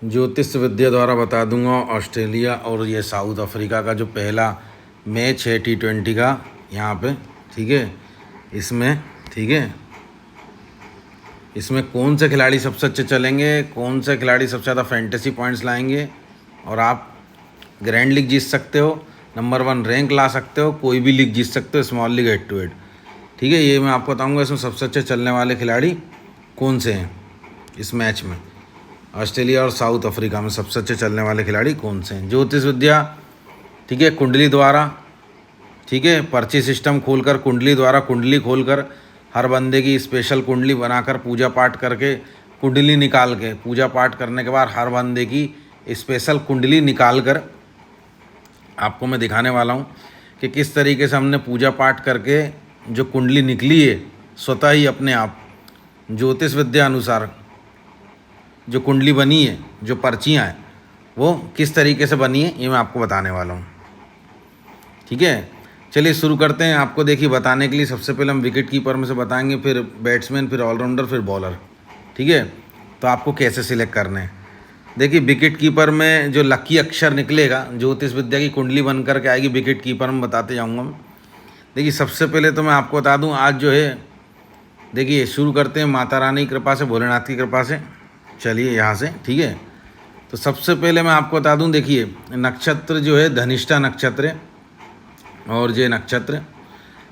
ज्योतिष विद्या द्वारा बता दूंगा ऑस्ट्रेलिया और ये साउथ अफ्रीका का जो पहला मैच है T20 का यहाँ पे, ठीक है। इसमें ठीक है, इसमें कौन से खिलाड़ी सबसे अच्छे चलेंगे, कौन से खिलाड़ी सबसे ज़्यादा फैंटेसी पॉइंट्स लाएंगे और आप ग्रैंड लीग जीत सकते हो, नंबर 1 रैंक ला सकते हो, कोई भी लीग जीत सकते हो, small league head to head, ठीक है। ये मैं आपको बताऊंगा इसमें सबसे अच्छे चलने वाले खिलाड़ी कौन से हैं इस मैच में। ऑस्ट्रेलिया और साउथ अफ्रीका में सबसे अच्छे चलने वाले खिलाड़ी कौन से हैं। ज्योतिष विद्या, ठीक है, कुंडली द्वारा, ठीक है, पर्ची सिस्टम खोलकर कुंडली द्वारा कुंडली खोलकर हर बंदे की स्पेशल कुंडली बनाकर पूजा पाठ करके कुंडली निकाल के पूजा पाठ करने के बाद हर बंदे की स्पेशल कुंडली निकाल कर आपको मैं दिखाने वाला हूँ कि किस तरीके से हमने पूजा पाठ करके जो कुंडली निकली है स्वतः ही अपने आप ज्योतिष विद्या अनुसार जो कुंडली बनी है, जो पर्चियाँ हैं वो किस तरीके से बनी है, ये मैं आपको बताने वाला हूँ, ठीक है। चलिए शुरू करते हैं। आपको देखिए बताने के लिए सबसे पहले हम विकेट कीपर में से बताएंगे, फिर बैट्समैन, फिर ऑलराउंडर, फिर बॉलर, ठीक है। तो आपको कैसे सिलेक्ट करने हैं। देखिए विकेट कीपर में जो लकी अक्षर निकलेगा, ज्योतिष विद्या की कुंडली बन कर के आएगी विकेट कीपर में, बताते जाऊँगा मैं। देखिए सबसे पहले तो मैं आपको बता दूँ, आज जो है देखिए शुरू करते हैं माता रानी की कृपा से, भोलेनाथ की कृपा से। चलिए यहाँ से, ठीक है। तो सबसे पहले मैं आपको बता दूं, देखिए नक्षत्र जो है धनिष्ठा नक्षत्र है और ये नक्षत्र,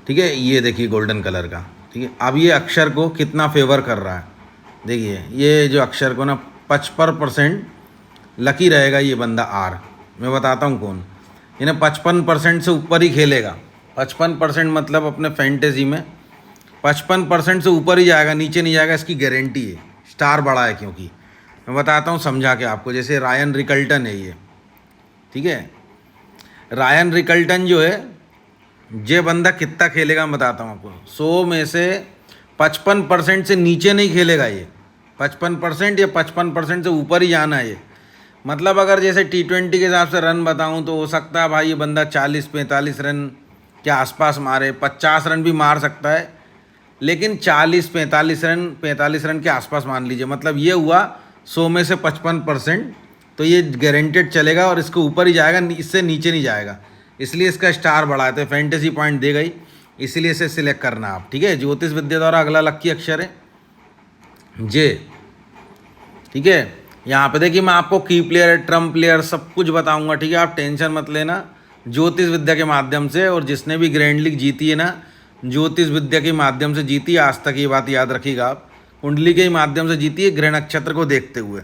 ठीक है, ये देखिए गोल्डन कलर का, ठीक है। अब ये अक्षर को कितना फेवर कर रहा है, देखिए ये जो अक्षर को ना 55% लकी रहेगा ये बंदा आर। मैं बताता हूँ कौन, इन्हें 55% से ऊपर ही खेलेगा। 55% मतलब अपने फैंटेसी में 55% से ऊपर ही जाएगा, नीचे नहीं जाएगा, इसकी गारंटी है। स्टार बड़ा है क्योंकि मैं बताता हूँ समझा के आपको। जैसे रायन रिकल्टन है ये, ठीक है, रायन रिकल्टन जो है ये बंदा कितना खेलेगा मैं बताता हूँ आपको। 100 में से 55% से नीचे नहीं खेलेगा ये, 55% या 55% से ऊपर ही जाना है ये। मतलब अगर जैसे T20 के हिसाब से रन बताऊँ तो हो सकता है भाई ये बंदा 40-45 रन के आसपास मारे, 50 रन भी मार सकता है, लेकिन 40-45 रन के आसपास मान लीजिए। मतलब ये हुआ 100 में से 55%, तो ये गारंटेड चलेगा और इसके ऊपर ही जाएगा, इससे नीचे नहीं जाएगा। इसलिए इसका स्टार बढ़ा है, तो फैंटेसी पॉइंट दे गई, इसलिए इसे सिलेक्ट करना आप, ठीक है। ज्योतिष विद्या द्वारा अगला लकी अक्षर है जे, ठीक है। यहाँ पे देखिए मैं आपको की प्लेयर, ट्रम्प प्लेयर सब कुछ बताऊंगा, ठीक है। आप टेंशन मत लेना, ज्योतिष विद्या के माध्यम से। और जिसने भी ग्रैंड लीग जीती है ना, ज्योतिष विद्या के माध्यम से जीती है आज तक, ये बात याद रखिएगा आप। कुंडली के माध्यम से जीती है, ग्रह नक्षत्र को देखते हुए,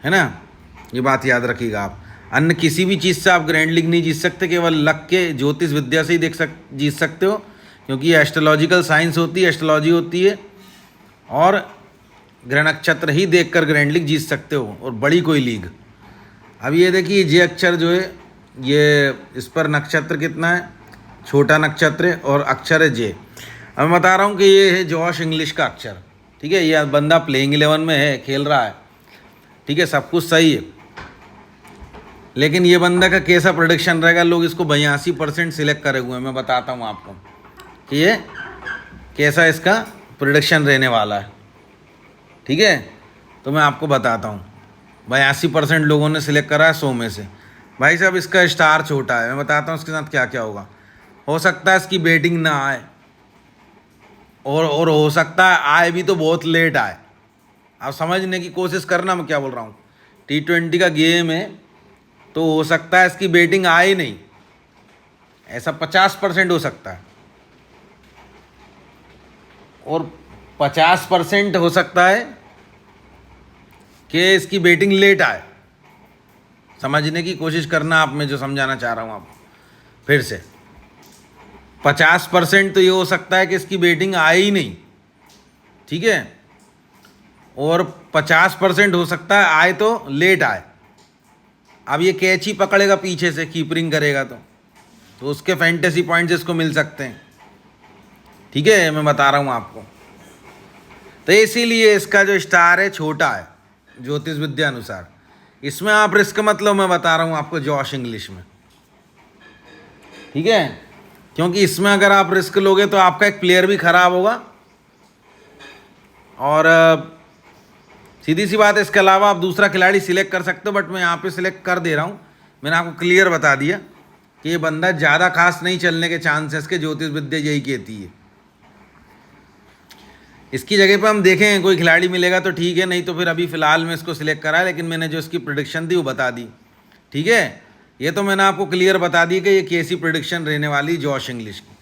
है ना, ये बात याद रखिएगा आप। अन्य किसी भी चीज़ से आप ग्रैंड लीग नहीं जीत सकते, केवल लक के ज्योतिष विद्या से ही जीत सकते हो, क्योंकि ये एस्ट्रोलॉजिकल साइंस होती है, एस्ट्रोलॉजी होती है, और ग्रह नक्षत्र ही देखकर ग्रैंड लीग जीत सकते हो, और बड़ी कोई लीग। अब ये देखिए जे अक्षर जो है, ये इस पर नक्षत्र कितना है, छोटा नक्षत्र है और अक्षर है जे। अब मैं बता रहा हूँ कि ये है जॉश इंग्लिश का अक्षर, ठीक है। ये बंदा प्लेइंग 11 में है, खेल रहा है, ठीक है, सब कुछ सही है, लेकिन ये बंदा का कैसा प्रोडिक्शन रहेगा, लोग इसको 82% सिलेक्ट करे हुए हैं। मैं बताता हूँ आपको कि ये कैसा इसका प्रोडिक्शन रहने वाला है, ठीक है। तो मैं आपको बताता हूँ, 82% लोगों ने सिलेक्ट करा है 100 में से। भाई साहब इसका स्टार छोटा है, मैं बताता हूँ इसके साथ क्या क्या होगा। हो सकता है इसकी बैटिंग ना आए, और हो सकता है आए भी तो बहुत लेट आए। आप समझने की कोशिश करना मैं क्या बोल रहा हूँ। T20 का गेम है, तो हो सकता है इसकी बैटिंग आए ही नहीं, ऐसा 50% हो सकता है, और 50% हो सकता है कि इसकी बैटिंग लेट आए। समझने की कोशिश करना आप, मैं जो समझाना चाह रहा हूँ आप फिर से। 50% तो ये हो सकता है कि इसकी बैटिंग आए ही नहीं, ठीक है, और 50% हो सकता है आए तो लेट आए। अब ये कैच ही पकड़ेगा पीछे से, कीपरिंग करेगा तो उसके फैंटेसी पॉइंट्स इसको मिल सकते हैं, ठीक है, मैं बता रहा हूँ आपको। तो इसीलिए इसका जो स्टार है छोटा है ज्योतिष विद्या अनुसार। इसमें आप रिस्क मत लो, मैं बता रहा हूँ आपको जॉश इंग्लिश में, ठीक है, क्योंकि इसमें अगर आप रिस्क लोगे तो आपका एक प्लेयर भी खराब होगा, और सीधी सी बात है। इसके अलावा आप दूसरा खिलाड़ी सिलेक्ट कर सकते हो, बट मैं यहाँ पे सिलेक्ट कर दे रहा हूँ। मैंने आपको क्लियर बता दिया कि ये बंदा ज़्यादा खास नहीं चलने के चांसेस के ज्योतिष विद्या यही कहती है। इसकी जगह पे हम देखें कोई खिलाड़ी मिलेगा तो ठीक है, नहीं तो फिर अभी फ़िलहाल मैं इसको सिलेक्ट करा, लेकिन मैंने जो इसकी प्रिडिक्शन थी वो बता दी। ठीक है, ये तो मैंने आपको क्लियर बता दी कि ये कैसी प्रिडिक्शन रहने वाली जॉश इंग्लिश की।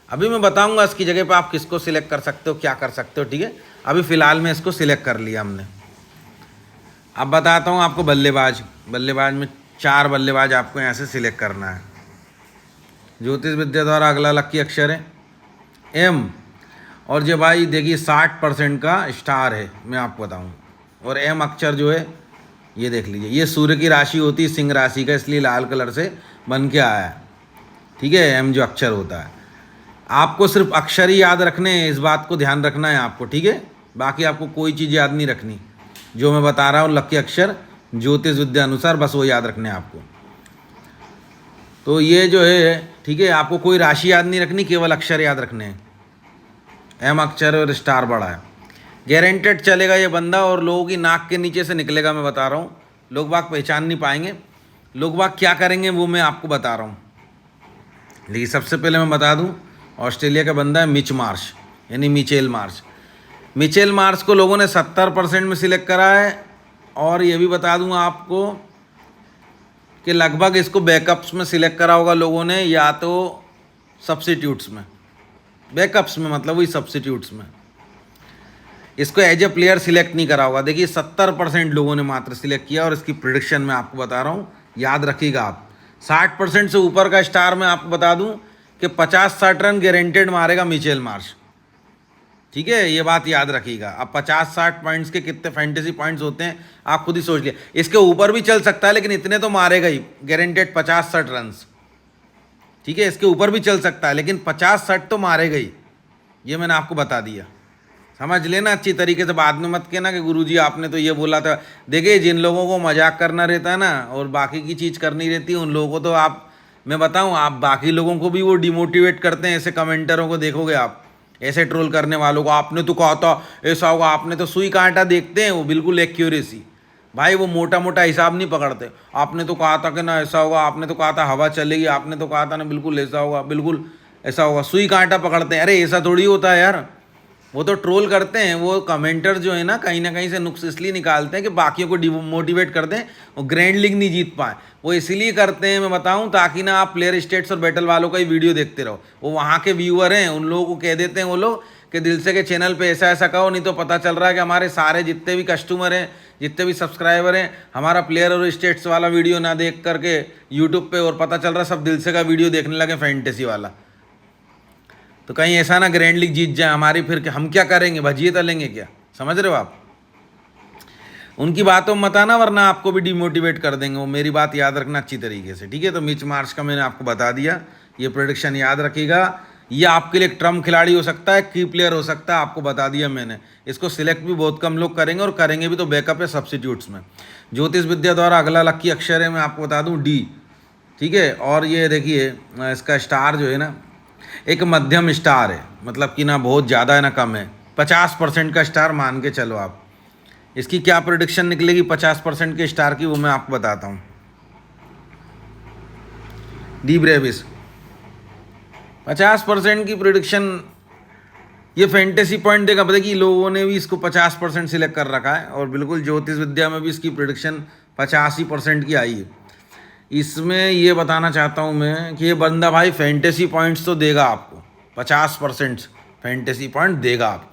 अभी मैं बताऊंगा इसकी जगह पे आप किसको सिलेक्ट कर सकते हो, क्या कर सकते हो। ठीक है, अभी फ़िलहाल में इसको सिलेक्ट कर लिया हमने। अब बताता हूँ आपको बल्लेबाज में 4 बल्लेबाज आपको यहाँ से सिलेक्ट करना है। ज्योतिष विद्या द्वारा अगला लकी अक्षर है एम, और जो भाई देखिए 60% का स्टार है, मैं आपको बताऊँ। और एम अक्षर जो है ये देख लीजिए, ये सूर्य की राशि होती है सिंह राशि का, इसलिए लाल कलर से बन के आया है। ठीक है, एम जो अक्षर होता है, आपको सिर्फ अक्षर ही याद रखने हैं, इस बात को ध्यान रखना है आपको। ठीक है, बाकी आपको कोई चीज़ याद नहीं रखनी, जो मैं बता रहा हूँ लकी अक्षर ज्योतिष विद्या अनुसार बस वो याद रखने हैं आपको। तो ये जो है, ठीक है, आपको कोई राशि याद नहीं रखनी, केवल अक्षर याद रखने हैं। एम अक्षर और स्टार बड़ा है, गारंटेड चलेगा ये बंदा, और लोगों की नाक के नीचे से निकलेगा, मैं बता रहा हूँ। लोग बाग पहचान नहीं पाएंगे। लोग बाग क्या करेंगे वो मैं आपको बता रहा हूँ। लेकिन सबसे पहले मैं बता दूँ, ऑस्ट्रेलिया का बंदा है मिच मार्श, यानी मिचेल मार्श। मिचेल मार्श को लोगों ने 70% में सिलेक्ट करा है, और ये भी बता दूँ आपको कि लगभग इसको बैकअप्स में सिलेक्ट करा होगा लोगों ने, या तो सब्स्टिट्यूट्स में। बैकअप्स में मतलब वही सब्स्टिट्यूट्स में, इसको एज ए प्लेयर सिलेक्ट नहीं करा होगा। देखिए 70% लोगों ने मात्र सिलेक्ट किया, और इसकी प्रिडिक्शन मैं आपको बता रहा हूँ, याद रखिएगा आप। 60% से ऊपर का स्टार मैं आपको बता दूँ कि 50-60 रन गारंटेड मारेगा मिचेल मार्श। ठीक है, ये बात याद रखिएगा। अब 50-60 पॉइंट्स के कितने फैंटेसी पॉइंट्स होते हैं आप खुद ही सोच लिए। इसके ऊपर भी चल सकता है, लेकिन इतने तो मारेगा ही, गारंटेड 50-60 रन। ठीक है, इसके ऊपर भी चल सकता है, लेकिन 50-60 तो मारेगा ही, ये मैंने आपको बता दिया। समझ लेना अच्छी तरीके से, बाद में मत कहना कि गुरुजी आपने तो ये बोला था। देखिए, जिन लोगों को मजाक करना रहता है ना, और बाकी की चीज़ करनी रहती है, उन लोगों को तो आप, मैं बताऊं, आप बाकी लोगों को भी वो डिमोटिवेट करते हैं। ऐसे कमेंटरों को देखोगे आप, ऐसे ट्रोल करने वालों को, आपने तो कहा था ऐसा होगा, आपने तो सुई कांटा देखते हैं वो, बिल्कुल एक्यूरेसी। भाई वो मोटा मोटा हिसाब नहीं पकड़ते। आपने तो कहा था कि ना ऐसा होगा, आपने तो कहा था हवा चलेगी, आपने तो कहा था ना बिल्कुल ऐसा होगा, बिल्कुल ऐसा होगा, सुई कांटा पकड़ते हैं। अरे ऐसा थोड़ी होता है यार, वो तो ट्रोल करते हैं। वो कमेंटर जो है ना कहीं से नुक्स इसलिए निकालते हैं कि बाकियों को डिमोटिवेट कर दें, वो ग्रैंड लीग नहीं जीत पाए। वो इसलिए करते हैं, मैं बताऊं, ताकि ना आप प्लेयर स्टेट्स और बैटल वालों का ही वीडियो देखते रहो। वो वहाँ के व्यूअर हैं, उन लोगों को कह देते हैं वो लोग कि दिल से के चैनल पे ऐसा ऐसा कहो, नहीं तो पता चल रहा है कि हमारे सारे जितने भी कस्टमर हैं, जितने भी सब्सक्राइबर हैं, हमारा प्लेयर और स्टेट्स वाला वीडियो ना देख करके यूट्यूब पे, और पता चल रहा है सब दिल से का वीडियो देखने लगे फैंटेसी वाला। तो कहीं ऐसा ना ग्रैंड लीग जीत जाए हमारी, फिर हम क्या करेंगे, भजिए तलेंगे क्या? समझ रहे हो आप? उनकी बातों में मत आना, वरना आपको भी डिमोटिवेट कर देंगे वो। मेरी बात याद रखना अच्छी तरीके से, ठीक है? तो मिच मार्श का मैंने आपको बता दिया, ये प्रेडिक्शन याद रखिएगा। ये आपके लिए एक ट्रम्प खिलाड़ी हो सकता है, की प्लेयर हो सकता है, आपको बता दिया मैंने। इसको सिलेक्ट भी बहुत कम लोग करेंगे, और करेंगे भी तो बैकअप है सब्स्टिट्यूट्स में। ज्योतिष विद्या द्वारा अगला लकी अक्षर है, मैं आपको बता दूं, डी। ठीक है, और ये देखिए इसका स्टार जो है ना, एक मध्यम स्टार है, मतलब कि ना बहुत ज़्यादा है ना कम है, 50% का स्टार मान के चलो आप। इसकी क्या प्रेडिक्शन निकलेगी 50% के स्टार की, वो मैं आपको बताता हूँ। डी ब्रेविस 50% की प्रेडिक्शन, ये फैंटेसी पॉइंट देगा। पता कि लोगों ने भी इसको 50% सिलेक्ट कर रखा है, और बिल्कुल ज्योतिष विद्या में भी इसकी प्रेडिक्शन 85% की आई है। इसमें ये बताना चाहता हूँ मैं कि ये बंदा भाई फैंटेसी पॉइंट्स तो देगा आपको, 50% फैंटेसी पॉइंट देगा आपको।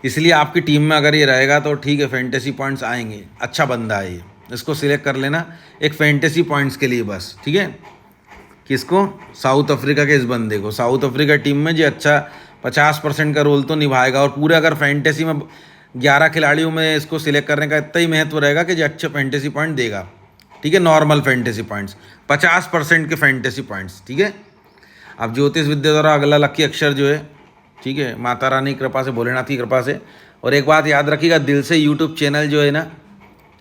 इसलिए आपकी टीम में अगर ये रहेगा तो ठीक है, फैंटेसी पॉइंट्स आएंगे। अच्छा बंदा है ये, इसको सिलेक्ट कर लेना एक फैंटेसी पॉइंट्स के लिए बस, ठीक है? किसको? साउथ अफ्रीका के इस बंदे को। साउथ अफ्रीका टीम में जो अच्छा 50% का रोल तो निभाएगा, और पूरे अगर फैंटेसी में 11 खिलाड़ियों में इसको सिलेक्ट करने का इतना ही महत्व रहेगा कि जो अच्छे फैंटेसी पॉइंट देगा, ठीक है? नॉर्मल फैंटेसी पॉइंट्स, 50% के फैंटेसी पॉइंट्स, ठीक है? अब ज्योतिष विद्या द्वारा अगला लकी अक्षर जो है, ठीक है, माता रानी की कृपा से, भोलेनाथ की कृपा से। और एक बात याद रखिएगा, दिल से यूट्यूब चैनल जो है ना,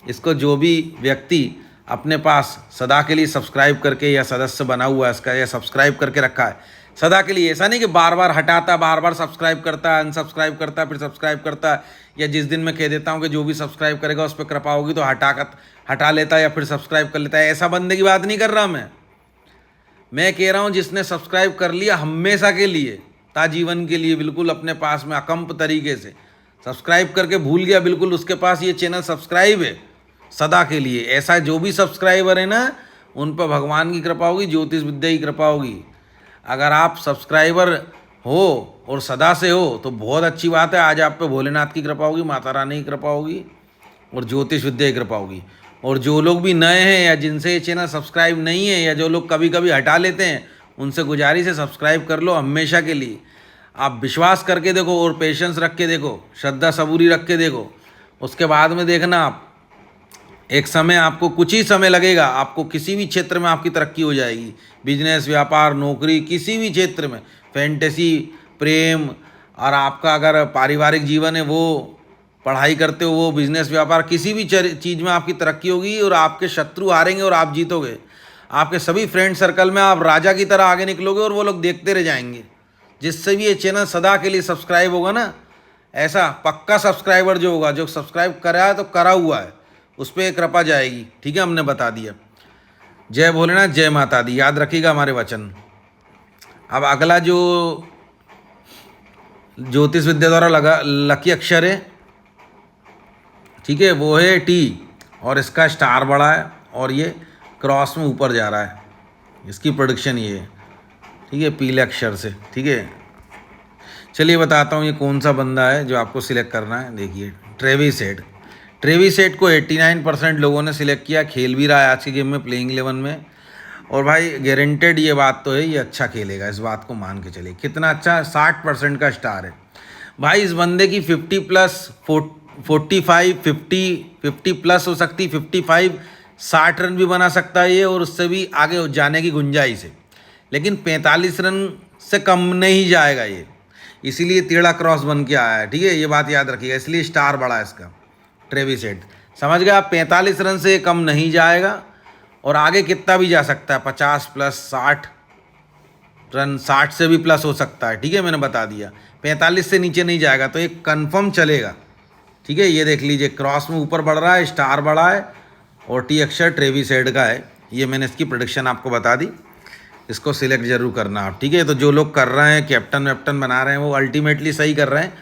इसको जो भी व्यक्ति अपने पास सदा के लिए सब्सक्राइब करके या सदस्य बना हुआ है इसका, या सब्सक्राइब करके रखा है, सदा के लिए। ऐसा नहीं कि बार बार हटाता, बार बार सब्सक्राइब करता, अनसब्सक्राइब करता, फिर सब्सक्राइब करता, या जिस दिन मैं कह देता हूँ कि जो भी सब्सक्राइब करेगा उस पर कृपा होगी तो हटा लेता या फिर सब्सक्राइब कर लेता है। ऐसा बंदे की बात नहीं कर रहा मैं कह रहा हूँ जिसने सब्सक्राइब कर लिया हमेशा के लिए, ताजीवन के लिए, बिल्कुल अपने पास में अकम्प तरीके से सब्सक्राइब करके भूल गया, बिल्कुल उसके पास ये चैनल सब्सक्राइब है सदा के लिए। ऐसा जो भी सब्सक्राइबर है ना, उन पर भगवान की कृपा होगी, ज्योतिष विद्या की कृपा होगी। अगर आप सब्सक्राइबर हो और सदा से हो तो बहुत अच्छी बात है। आज आप पे भोलेनाथ की कृपा होगी, माता रानी की कृपा होगी और ज्योतिष विद्या की कृपा होगी। और जो लोग भी नए हैं या जिनसे ये चैनल सब्सक्राइब नहीं है, या जो लोग कभी कभी हटा लेते हैं, उनसे गुजारिश है सब्सक्राइब कर लो हमेशा के लिए। आप विश्वास करके देखो और पेशेंस रख के देखो, श्रद्धा सबूरी रख के देखो, उसके बाद में देखना आप एक समय, आपको कुछ ही समय लगेगा, आपको किसी भी क्षेत्र में आपकी तरक्की हो जाएगी। बिजनेस, व्यापार, नौकरी, किसी भी क्षेत्र में, फैंटेसी, प्रेम, और आपका अगर पारिवारिक जीवन है वो, पढ़ाई करते हो वो, बिजनेस, व्यापार, किसी भी चीज़ में आपकी तरक्की होगी और आपके शत्रु हारेंगे और आप जीतोगे। आपके सभी फ्रेंड सर्कल में आप राजा की तरह आगे निकलोगे और वो लोग देखते रह जाएंगे। जिससे भी ये चैनल सदा के लिए सब्सक्राइब होगा ना, ऐसा पक्का सब्सक्राइबर जो होगा, जो सब्सक्राइब करा है तो करा हुआ है, उस पर कृपा जाएगी। ठीक है, हमने बता दिया। जय भोलेनाथ, जय माता दी, याद रखिएगा हमारे वचन। अब अगला जो ज्योतिष विद्या द्वारा लगा लकी अक्षर है, ठीक है, वो है टी, और इसका स्टार बड़ा है और ये क्रॉस में ऊपर जा रहा है। इसकी प्रोडिक्शन ये है, ठीक है, पीले अक्षर से। ठीक है, चलिए बताता हूँ ये कौन सा बंदा है जो आपको सिलेक्ट करना है। देखिए, ट्रेविस हेड। ट्रेविस हेड को 89% लोगों ने सिलेक्ट किया। खेल भी रहा है आज के गेम में, प्लेइंग 11 में। और भाई गारंटेड ये बात तो है, ये अच्छा खेलेगा, इस बात को मान के चलिए। कितना अच्छा, 60% का स्टार है भाई। इस बंदे की 50 प्लस 45 50 प्लस हो सकती, 55 60 रन भी बना सकता है ये, और उससे भी आगे जाने की गुंजाइश है। लेकिन 45 रन से कम नहीं जाएगा ये, इसीलिए टेढ़ा क्रॉस बन के आया है। ठीक है, ये बात याद रखिएगा, इसलिए स्टार बड़ा है इसका। ट्रेविस हेड, समझ गए आप? 45 रन से कम नहीं जाएगा और आगे कितना भी जा सकता है, 50 प्लस 60 रन, 60 से भी प्लस हो सकता है। ठीक है, मैंने बता दिया 45 से नीचे नहीं जाएगा, तो ये कंफर्म चलेगा। ठीक है, ये देख लीजिए, क्रॉस में ऊपर बढ़ रहा है, स्टार बड़ा है और टी अक्षर ट्रेविस हेड का है। ये मैंने इसकी प्रेडिक्शन आपको बता दी, इसको सिलेक्ट जरूर करना आप। ठीक है, तो जो लोग कर रहे हैं, कैप्टन वैप्टन बना रहे हैं, वो अल्टीमेटली सही कर रहे हैं,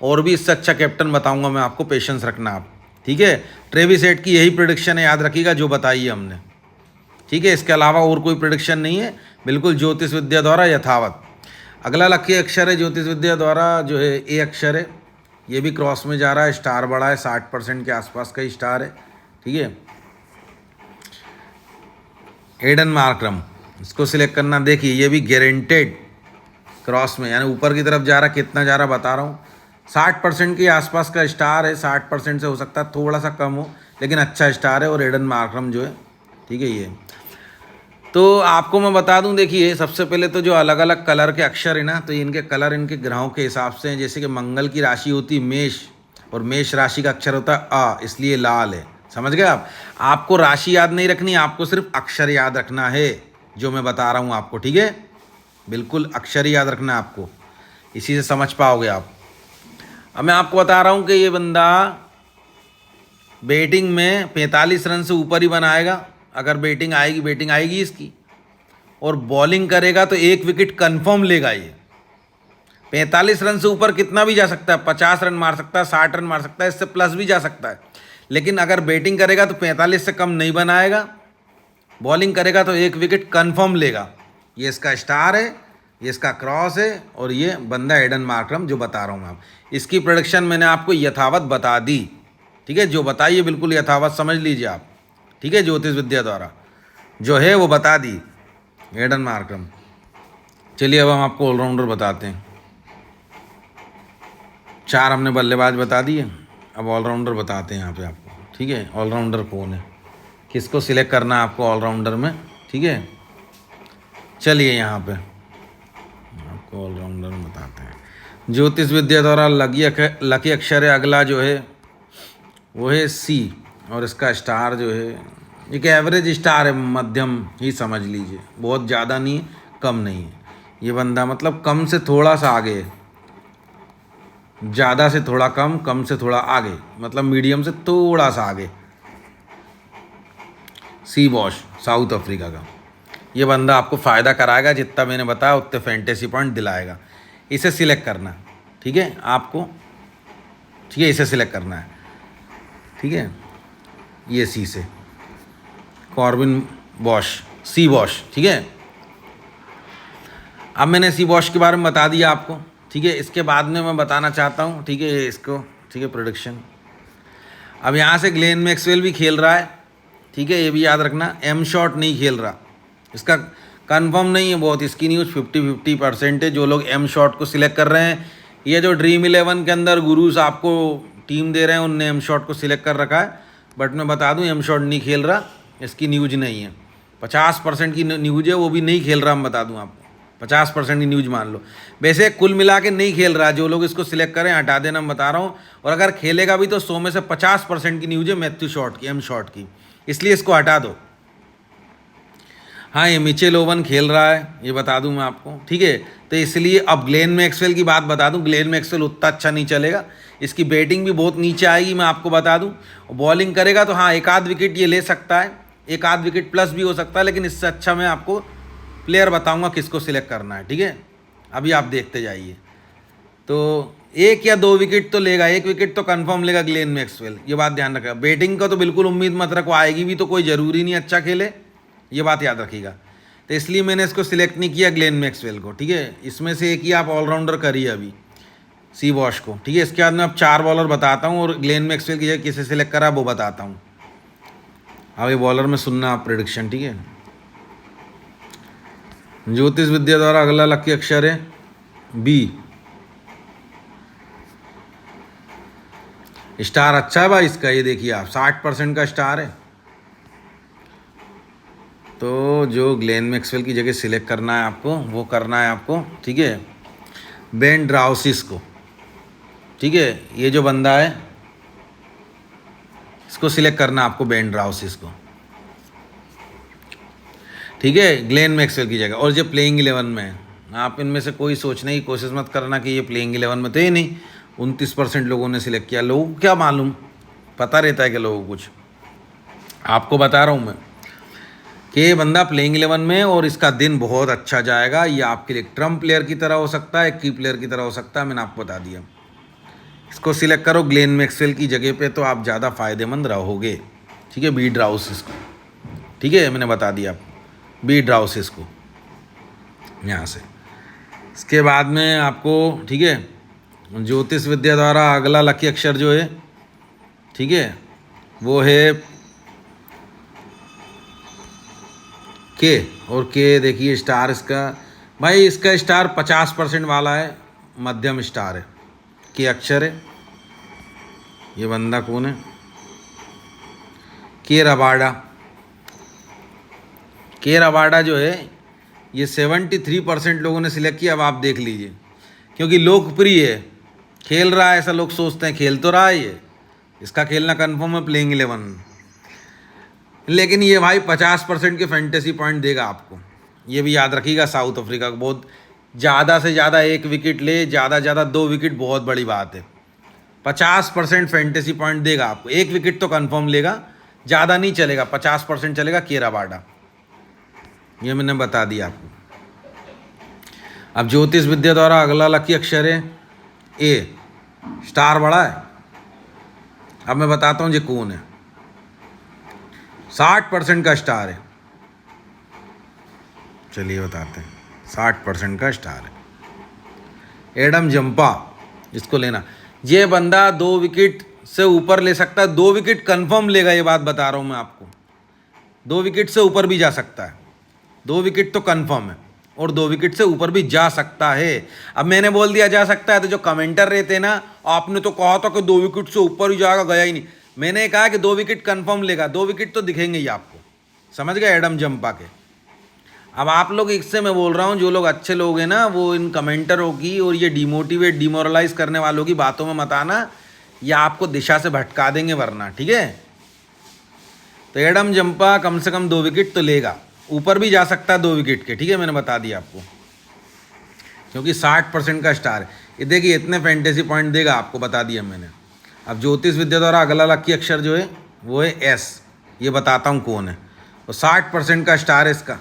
और भी इससे अच्छा कैप्टन बताऊंगा मैं आपको, पेशेंस रखना आप। ठीक है, ट्रेविस हेड की यही प्रेडिक्शन है, याद रखिएगा, जो बताई है हमने। ठीक है, इसके अलावा और कोई प्रेडिक्शन नहीं है, बिल्कुल ज्योतिष विद्या द्वारा यथावत। अगला लकी अक्षर है ज्योतिष विद्या द्वारा, जो है ए अक्षर है। ये भी क्रॉस में जा रहा है, स्टार बड़ा है, 60% के आसपास का ही स्टार है। ठीक है, एडन मार्करम, इसको सिलेक्ट करना। देखिए, ये भी गारंटेड क्रॉस में, यानी ऊपर की तरफ जा रहा, कितना जा रहा बता रहा हूँ, 60% के आसपास का स्टार है। 60% से हो सकता है थोड़ा सा कम हो, लेकिन अच्छा स्टार है। और एडन मार्करम जो है, ठीक है, ये तो आपको मैं बता दूं। देखिए, सबसे पहले तो जो अलग अलग कलर के अक्षर है ना, तो इनके कलर इनके ग्रहों के हिसाब से हैं। जैसे कि मंगल की राशि होती मेष, और मेष राशि का अक्षर होता है अ, इसलिए लाल है। समझ गए आप? आपको राशि याद नहीं रखनी, आपको सिर्फ अक्षर याद रखना है, जो मैं बता रहा हूँ आपको। ठीक है, बिल्कुल अक्षर ही याद रखना है आपको, इसी से समझ पाओगे आप। अब मैं आपको बता रहा हूँ कि ये बंदा बैटिंग में 45 रन से ऊपर ही बनाएगा, अगर बैटिंग आएगी इसकी, और बॉलिंग करेगा तो 1 विकेट कंफर्म लेगा ये। 45 रन से ऊपर कितना भी जा सकता है, 50 रन मार सकता है, 60 रन मार सकता है, इससे प्लस भी जा सकता है। लेकिन अगर बैटिंग करेगा तो 45 से कम नहीं बनाएगा, बॉलिंग करेगा तो 1 विकेट कंफर्म लेगा। ये इसका स्टार है, ये इसका क्रॉस है, और ये बंदा एडन मार्करम जो बता रहा हूँ मैं आप। इसकी प्रोडिक्शन मैंने आपको यथावत बता दी। ठीक है, जो बताइए बिल्कुल यथावत समझ लीजिए आप। ठीक है, ज्योतिष विद्या द्वारा जो है वो बता दी एडन मार्करम। चलिए, अब हम आपको ऑलराउंडर बताते हैं। 4 हमने बल्लेबाज बता दिए, अब ऑलराउंडर बताते हैं यहाँ पे आपको। ठीक है, ऑलराउंडर कौन है, किसको सिलेक्ट करना है आपको ऑलराउंडर में। ठीक है, चलिए यहाँ पे आपको ऑलराउंडर में बताते हैं। ज्योतिष विद्या द्वारा लकी अक्षर है अगला जो है, वो है सी, और इसका स्टार जो है एक एवरेज स्टार है, मध्यम ही समझ लीजिए, बहुत ज़्यादा नहीं है, कम नहीं है। ये बंदा मतलब कम से थोड़ा सा आगे, ज़्यादा से थोड़ा कम, कम से थोड़ा आगे, मतलब मीडियम से थोड़ा सा आगे। सी बॉश साउथ अफ्रीका का। ये बंदा आपको फ़ायदा कराएगा, जितना मैंने बताया उतने फैंटेसी पॉइंट दिलाएगा। इसे सिलेक्ट करना, ठीक है आपको, ठीक है, इसे सिलेक्ट करना है, ठीक है, ये सी से कॉर्बिन बॉश, सी बॉश, ठीक है। अब मैंने सी बॉश के बारे में बता दिया आपको, ठीक है। इसके बाद में मैं बताना चाहता हूँ, ठीक है, इसको, ठीक है, प्रोडिक्शन। अब यहाँ से ग्लेन मैक्सवेल भी खेल रहा है, ठीक है, ये भी याद रखना। एम शॉट नहीं खेल रहा, इसका कंफर्म नहीं है बहुत, इसकी न्यूज़ 50-50% है। जो लोग एम शॉट को सिलेक्ट कर रहे हैं, ये जो ड्रीम 11 के अंदर गुरुज आपको टीम दे रहे हैं, उनने एम शॉट को सिलेक्ट कर रखा है। बट मैं बता दूं, एम शॉट नहीं खेल रहा, इसकी न्यूज़ नहीं है। 50% की न्यूज़ है, वो भी नहीं खेल रहा। मैं बता दूं आपको, 50% की न्यूज़ मान लो। वैसे कुल मिला के नहीं खेल रहा, जो लोग इसको सिलेक्ट करें हटा देना, मैं बता रहा हूँ। और अगर खेलेगा भी तो 100 में से 50% की न्यूज़ है मैथ्यू शॉट की, एम शॉट की, इसलिए इसको हटा दो। हाँ, ये मिचेल ओवन खेल रहा है, ये बता दूं मैं आपको, ठीक है। तो इसलिए अब ग्लेन मैक्सवेल की बात बता दूं, ग्लेन मैक्सवेल उतना अच्छा नहीं चलेगा, इसकी बैटिंग भी बहुत नीचे आएगी, मैं आपको बता दूं। और बॉलिंग करेगा तो हाँ, एक आध विकेट ये ले सकता है, एक आध विकेट प्लस भी हो सकता है, लेकिन इससे अच्छा मैं आपको प्लेयर बताऊँगा किसको सिलेक्ट करना है, ठीक है। अभी आप देखते जाइए। तो 1 या 2 विकेट तो लेगा, 1 विकेट तो कन्फर्म लेगा ग्लेन मैक्सवेल, ये बात ध्यान रखा। बैटिंग का तो बिल्कुल उम्मीद मत रखो, आएगी भी तो कोई ज़रूरी नहीं अच्छा खेले, ये बात याद रखिएगा। तो इसलिए मैंने इसको सिलेक्ट नहीं किया ग्लेन मैक्सवेल को, ठीक है। इसमें से एक ही आप ऑलराउंडर करिए अभी, सी बॉश को, ठीक है। इसके बाद मैं अब 4 बॉलर बताता हूँ, और ग्लेन मैक्सवेल की जगह किसे सिलेक्ट करा वो बताता हूँ। अब ये बॉलर में सुनना आप प्रेडिक्शन, ठीक है। ज्योतिष विद्या द्वारा अगला लकी अक्षर है बी। स्टार अच्छा है भाई इसका, ये देखिए आप, 60% का स्टार है। तो जो ग्लेन मैक्सवेल की जगह सिलेक्ट करना है आपको, वो करना है आपको, ठीक है, बेन ड्राउसिस को, ठीक है। ये जो बंदा है इसको सिलेक्ट करना है आपको, बेन ड्राउसिस को, ठीक है, ग्लेन मैक्सवेल की जगह। और जो प्लेइंग 11 में है, आप इनमें से कोई सोचने की कोशिश मत करना कि ये प्लेइंग 11 में, तो ये नहीं, 29% लोगों ने सिलेक्ट किया। लोगों को क्या मालूम, पता रहता है कि लोगों को कुछ, आपको बता रहा हूँ मैं कि ये बंदा प्लेइंग 11 में, और इसका दिन बहुत अच्छा जाएगा। ये आपके लिए ट्रम्प प्लेयर की तरह हो सकता है, की प्लेयर की तरह हो सकता है, मैंने आपको बता दिया। इसको सिलेक्ट करो ग्लेन मैक्सवेल की जगह पे, तो आप ज़्यादा फ़ायदेमंद रहोगे, ठीक है। बी ड्राउसिस को, ठीक है, मैंने बता दिया आपको, बी ड्राउसिस को यहाँ से। इसके बाद में आपको, ठीक है, ज्योतिष विद्या द्वारा अगला लकी अक्षर जो है, ठीक है, वो है के। और के देखिए स्टार इसका, भाई इसका स्टार 50% वाला है, मध्यम स्टार है, के अक्षर है। ये बंदा कौन है, के रबाडा। के रबाडा जो है, ये 73% लोगों ने सिलेक्ट किया। अब आप देख लीजिए, क्योंकि लोकप्रिय है, खेल रहा है, ऐसा लोग सोचते हैं, खेल तो रहा है ये, इसका खेलना कन्फर्म है प्लेइंग 11। लेकिन ये भाई 50% के फैंटेसी पॉइंट देगा आपको, ये भी याद रखिएगा। साउथ अफ्रीका को बहुत ज़्यादा से ज़्यादा 1 विकेट ले, ज़्यादा ज़्यादा 2 विकेट बहुत बड़ी बात है। 50% फैंटेसी पॉइंट देगा आपको, 1 विकेट तो कंफर्म लेगा, ज़्यादा नहीं चलेगा, 50% चलेगा। के रबाडा, ये मैंने बता दिया आपको। अब ज्योतिष विद्या द्वारा अगला लकी अक्षर है ए, स्टार बड़ा है। अब मैं बताता हूँ ये कौन है, 60% का स्टार है, चलिए बताते हैं। 60% का स्टार है एडम जंपा, इसको लेना। ये बंदा 2 विकेट से ऊपर ले सकता है, 2 विकेट कंफर्म लेगा, ये बात बता रहा हूँ मैं आपको। 2 विकेट से ऊपर भी जा सकता है, 2 विकेट तो कंफर्म है, और 2 विकेट से ऊपर भी जा सकता है। अब मैंने बोल दिया जा सकता है, तो जो कमेंटर रहते ना, आपने तो कहा था कि 2 विकेट से ऊपर ही जाएगा, गया ही नहीं। मैंने कहा कि 2 विकेट कंफर्म लेगा, 2 विकेट तो दिखेंगे ही आपको, समझ गए, एडम जंपा के। अब आप लोग, इससे मैं बोल रहा हूँ, जो लोग अच्छे लोग हैं ना, वो इन कमेंटरों की और ये डिमोटिवेट डिमोरलाइज करने वालों की बातों में मत आना, या आपको दिशा से भटका देंगे वरना, ठीक है। तो एडम जंपा कम से कम 2 विकेट तो लेगा, ऊपर भी जा सकता है 2 विकेट के, ठीक है, मैंने बता दिया आपको। क्योंकि 60% का स्टार है। ये देखिए इतने फैंटेसी पॉइंट देगा आपको, बता दिया मैंने। अब ज्योतिष विद्या द्वारा अगला लकी अक्षर जो है वो है एस। ये बताता हूँ कौन है। तो 60% का स्टार है इसका,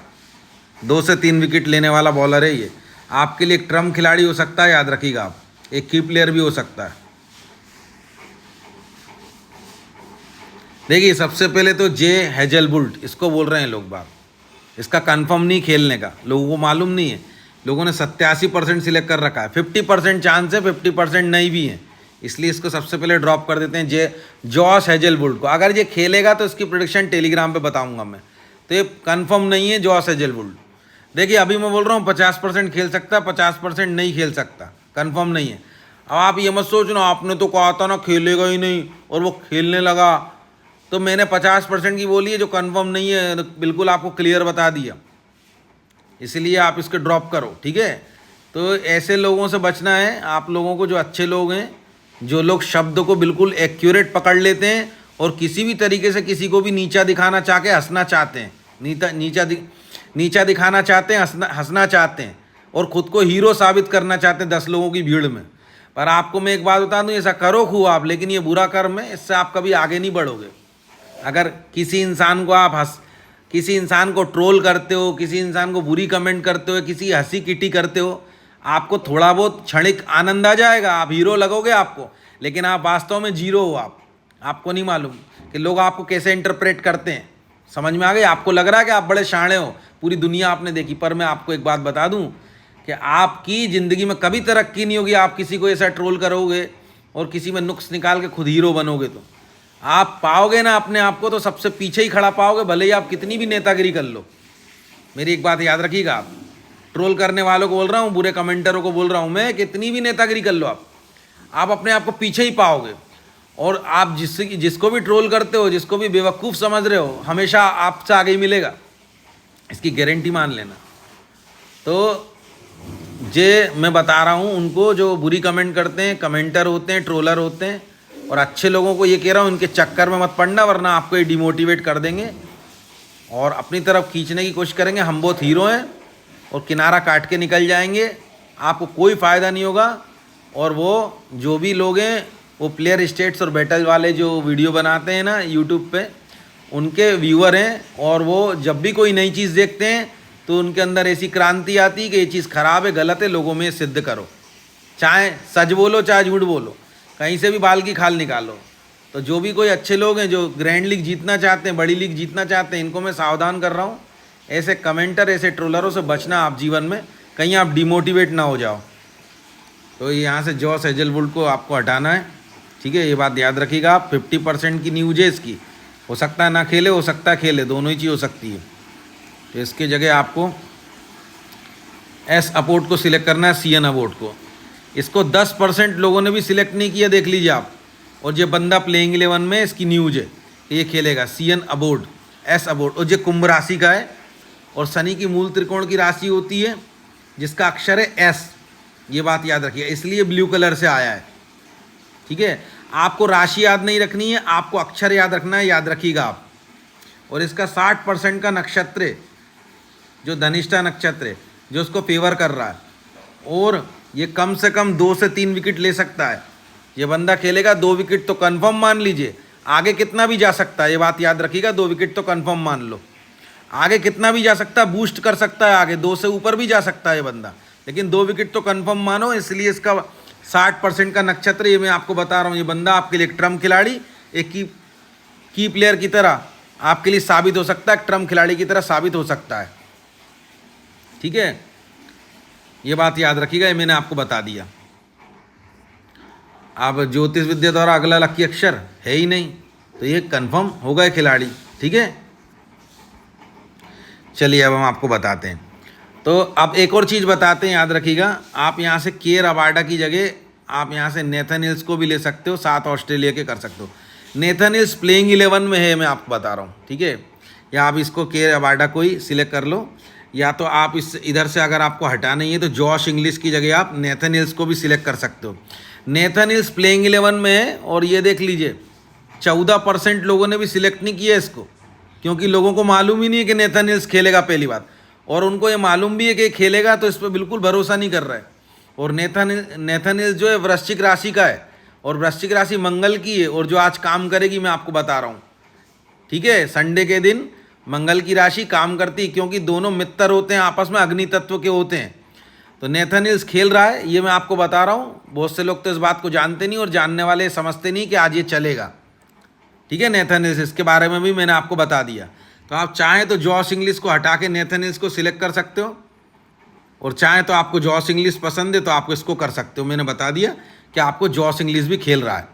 2 से 3 विकेट लेने वाला बॉलर है ये। आपके लिए एक ट्रम्प खिलाड़ी हो सकता है, याद रखिएगा आप, एक की प्लेयर भी हो सकता है। देखिए सबसे पहले तो जे हेजलवुड इसको बोल रहे हैं लोग बाग, इसका कंफर्म नहीं खेलने का, लोगों को मालूम नहीं है। लोगों ने 87% सिलेक्ट कर रखा है, 50% चांस है, 50% नहीं भी है, इसलिए इसको सबसे पहले ड्रॉप कर देते हैं जॉश हेजलवुड को। अगर ये खेलेगा तो इसकी प्रेडिक्शन टेलीग्राम पे बताऊंगा मैं, तो ये कंफर्म नहीं है जॉश हेजलवुड। देखिए अभी मैं बोल रहा हूँ 50% खेल सकता है, 50% नहीं खेल सकता, कंफर्म नहीं है। अब आप ये मत सोचना आपने तो कहा था ना खेलेगा ही नहीं और वो खेलने लगा, तो मैंने 50% की बोली है जो कंफर्म नहीं है, बिल्कुल आपको क्लियर बता दिया, इसलिए आप इसको ड्रॉप करो, ठीक है। तो ऐसे लोगों से बचना है आप लोगों को, जो अच्छे लोग हैं, जो लोग शब्द को बिल्कुल एक्यूरेट पकड़ लेते हैं और किसी भी तरीके से किसी को भी नीचा दिखाना चाह के हंसना चाहते हैं, नीचा दिखाना चाहते हैं, हंसना चाहते हैं और ख़ुद को हीरो साबित करना चाहते हैं 10 लोगों की भीड़ में। पर आपको मैं एक बात बता दूं, ऐसा करो खूब आप, लेकिन ये बुरा कर्म है, इससे आप कभी आगे नहीं बढ़ोगे। अगर किसी इंसान को ट्रोल करते हो, किसी इंसान को बुरी कमेंट करते हो, किसी हंसी किटी करते हो, आपको थोड़ा बहुत क्षणिक आनंद आ जाएगा, आप हीरो लगोगे आपको, लेकिन आप वास्तव में जीरो हो। आपको नहीं मालूम कि लोग आपको कैसे इंटरप्रेट करते हैं। समझ में आ गई? आपको लग रहा है कि आप बड़े शाणे हो, पूरी दुनिया आपने देखी, पर मैं आपको एक बात बता दूं कि आपकी ज़िंदगी में कभी तरक्की नहीं होगी। आप किसी को ऐसा ट्रोल करोगे और किसी में नुक्स निकाल के खुद हीरो बनोगे, तो आप पाओगे ना अपने आप को तो सबसे पीछे ही खड़ा पाओगे, भले ही आप कितनी भी नेतागिरी कर लो। मेरी एक बात याद रखिएगा, आप ट्रोल करने वालों को बोल रहा हूँ, बुरे कमेंटरों को बोल रहा हूँ मैं, कितनी भी नेतागिरी कर लो आप अपने आप को पीछे ही पाओगे। और आप जिसको भी ट्रोल करते हो, जिसको भी बेवकूफ़ समझ रहे हो, हमेशा आपसे आगे ही मिलेगा, इसकी गारंटी मान लेना। तो मैं बता रहा हूँ उनको जो बुरी कमेंट करते हैं, कमेंटर होते हैं, ट्रोलर होते हैं, और अच्छे लोगों को ये कह रहा हूँ इनके चक्कर में मत पड़ना, वरना आपको ये डिमोटिवेट कर देंगे और अपनी तरफ खींचने की कोशिश करेंगे। हम बहुत हीरो हैं और किनारा काट के निकल जाएंगे, आपको कोई फ़ायदा नहीं होगा। और वो जो भी लोग हैं, वो प्लेयर स्टेट्स और बैटल वाले जो वीडियो बनाते हैं ना यूट्यूब पे, उनके व्यूअर हैं, और वो जब भी कोई नई चीज़ देखते हैं तो उनके अंदर ऐसी क्रांति आती है कि ये चीज़ ख़राब है, गलत है, लोगों में सिद्ध करो, चाहे सच बोलो चाहे झूठ बोलो, कहीं से भी बाल की खाल निकालो। तो जो भी कोई अच्छे लोग हैं जो ग्रैंड लीग जीतना चाहते हैं, बड़ी लीग जीतना चाहते हैं, इनको मैं सावधान कर रहा हूँ, ऐसे कमेंटर, ऐसे ट्रोलरों से बचना आप जीवन में, कहीं आप डिमोटिवेट ना हो जाओ। तो यहाँ से जॉश हेजलवुड को आपको हटाना है, ठीक है, ये बात याद रखिएगा आप। 50% की न्यूज है इसकी, हो सकता है ना खेले, हो सकता है खेले, दोनों ही चीज़ हो सकती है। तो इसकी जगह आपको एस अपोर्ट को सिलेक्ट करना है, CN अबोट को। इसको 10% लोगों ने भी सिलेक्ट नहीं किया, देख लीजिए आप। और ये बंदा प्लेइंग 11 में इसकी न्यूज है, ये खेलेगा CN अबोट, एस अबोट। और ये कुंभ राशि का है, और शनि की मूल त्रिकोण की राशि होती है जिसका अक्षर है एस, ये बात याद रखिए, इसलिए ब्लू कलर से आया है, ठीक है। आपको राशि याद नहीं रखनी है, आपको अक्षर याद रखना है, याद रखिएगा आप। और इसका 60% का नक्षत्र है, जो धनिष्ठा नक्षत्र है, जो उसको फेवर कर रहा है, और ये कम से कम 2 से 3 विकेट ले सकता है। ये बंदा खेलेगा 2 विकेट तो कंफर्म मान लीजिए, आगे कितना भी जा सकता है, ये बात याद रखिएगा, 2 विकेट तो कंफर्म मान लो, आगे कितना भी जा सकता है, बूस्ट कर सकता है, आगे 2 से ऊपर भी जा सकता है ये बंदा, लेकिन 2 विकेट तो कंफर्म मानो। इसलिए इसका 60% का नक्षत्र, ये मैं आपको बता रहा हूँ, ये बंदा आपके लिए एक ट्रम्प खिलाड़ी, एक की प्लेयर की तरह आपके लिए साबित हो सकता है, ट्रम्प खिलाड़ी की तरह साबित हो सकता है, ठीक है। ये बात याद रखिएगा, ये मैंने आपको बता दिया। अब ज्योतिष विद्या द्वारा अगला लकी अक्षर है ही नहीं, तो ये कंफर्म हो गए खिलाड़ी, ठीक है। चलिए अब हम आपको बताते हैं। तो अब एक और चीज़ बताते हैं, याद रखिएगा, आप यहाँ से के रबाडा की जगह आप यहाँ से नेथन हिल्स को भी ले सकते हो, 7 ऑस्ट्रेलिया के कर सकते हो। नेथन हिल्स प्लेइंग 11 में है, मैं आपको बता रहा हूँ, ठीक है। या आप इसको के रबाडा को ही सिलेक्ट कर लो, या तो आप इस इधर से अगर आपको हटाना ही है तो जॉश इंग्लिश की जगह आप नेथन हिल्स को भी सिलेक्ट कर सकते हो। नेथन हिल्स प्लेइंग 11 में है, और ये देख लीजिए 14% लोगों ने भी सिलेक्ट नहीं किया इसको, क्योंकि लोगों को मालूम ही नहीं है कि नेथन हिल्स खेलेगा, पहली बात, और उनको ये मालूम भी है कि खेलेगा, तो इस पर बिल्कुल भरोसा नहीं कर रहा है। और नेथन जो है वृश्चिक राशि का है, और वृश्चिक राशि मंगल की है, और जो आज काम करेगी मैं आपको बता रहा हूँ, ठीक है। संडे के दिन मंगल की राशि काम करती, क्योंकि दोनों मित्र होते हैं, आपस में अग्नि तत्व के होते हैं। तो नेथन खेल रहा है, ये मैं आपको बता रहा हूँ। बहुत से लोग तो इस बात को जानते नहीं, और जानने वाले समझते नहीं कि आज ये चलेगा, ठीक है। नेथन इसके बारे में भी मैंने आपको बता दिया। तो आप चाहें तो जॉश इंग्लिश को हटा के नेथन को सिलेक्ट कर सकते हो, और चाहें तो आपको जॉश इंग्लिश पसंद है तो आप इसको कर सकते हो। मैंने बता दिया कि आपको जॉश इंग्लिश भी खेल रहा है,